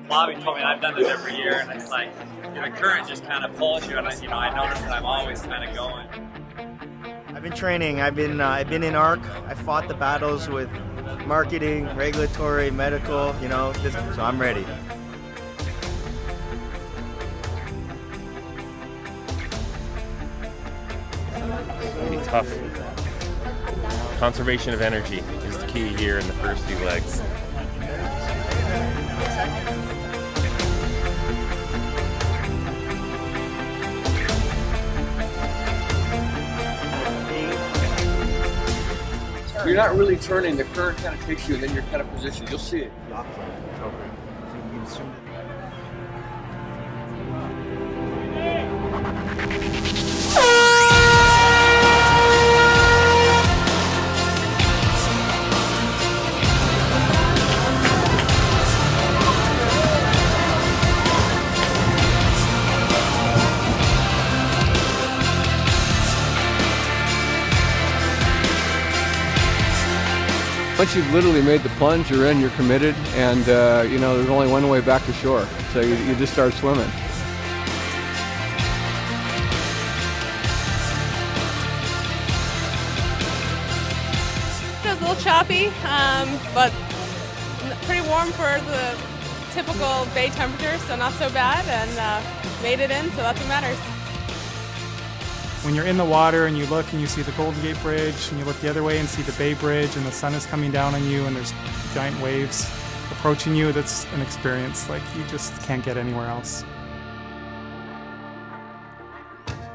Bobby told me I've done it every year, and it's like the current just kind of pulls you, and I notice that I'm always kind of going. I've been training. I've been in ARC. I fought the battles with marketing, regulatory, medical. So I'm ready. It's gonna be tough. Conservation of energy is the key here in the first few legs. You're not really turning, the current kind of takes you and then you're kind of positioned. You'll see it. Once you've literally made the plunge, you're in, you're committed, and there's only one way back to shore. So you just start swimming. It was a little choppy, but pretty warm for the typical bay temperature, so not so bad, and made it in, so that's what matters. When you're in the water and you look and you see the Golden Gate Bridge and you look the other way and see the Bay Bridge and the sun is coming down on you and there's giant waves approaching you, that's an experience like you just can't get anywhere else.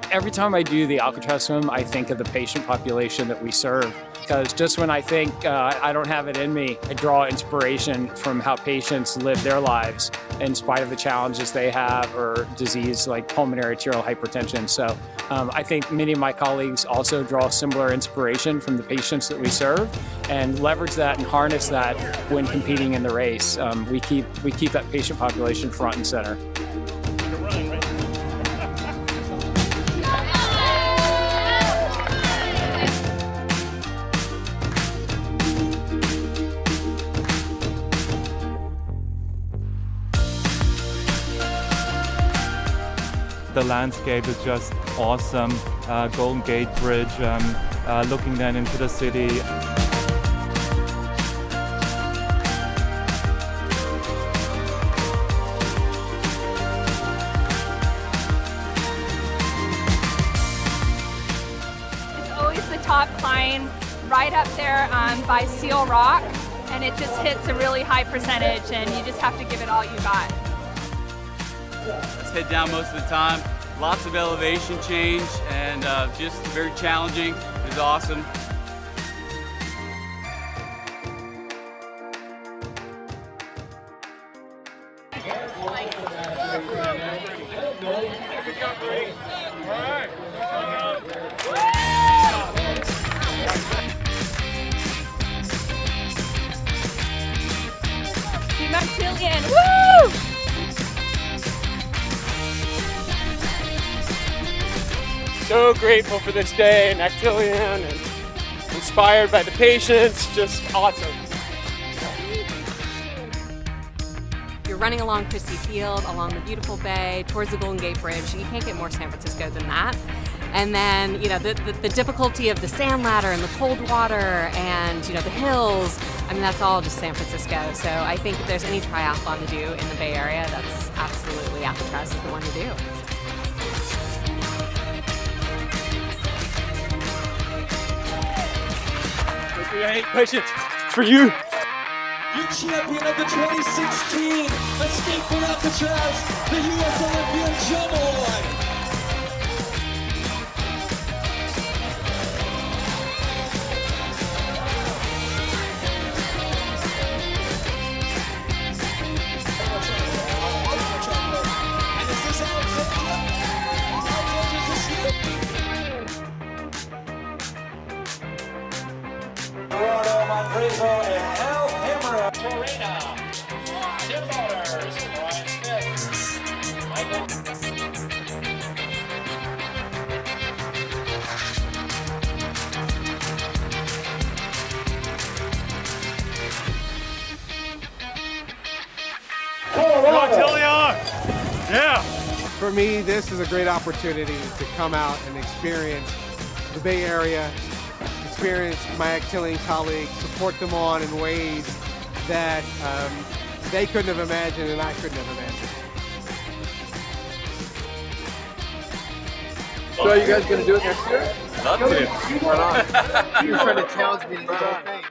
Every time I do the Alcatraz swim, I think of the patient population that we serve. Because just when I think I don't have it in me, I draw inspiration from how patients live their lives in spite of the challenges they have or disease like pulmonary arterial hypertension. So I think many of my colleagues also draw similar inspiration from the patients that we serve and leverage that and harness that when competing in the race. We keep that patient population front and center. The landscape is just awesome. Golden Gate Bridge, looking then into the city. It's always the top climb right up there by Seal Rock, and it just hits a really high percentage, and you just have to give it all you got. It's head down most of the time. Lots of elevation change and just very challenging. It was awesome. Team Actelion, woo! So grateful for this day and Actelion and inspired by the patients, just awesome. You're running along Christie Field, along the beautiful bay, towards the Golden Gate Bridge. You can't get more San Francisco than that. And then, the difficulty of the sand ladder and the cold water and, the hills, that's all just San Francisco. So I think if there's any triathlon to do in the Bay Area, that's absolutely Alcatraz is the one to do. Patience, for you. Your champion of the 2016 Escape from Alcatraz, the U.S. Olympian Joe Malloy. Tim Motors, Brian Smith, Michael. Actelion! Yeah! For me, this is a great opportunity to come out and experience the Bay Area, experience my Actelion colleagues, support them on in ways that they couldn't have imagined and I couldn't have imagined. So are you guys going to do it next year? Love to. You're trying to challenge me to do the whole thing.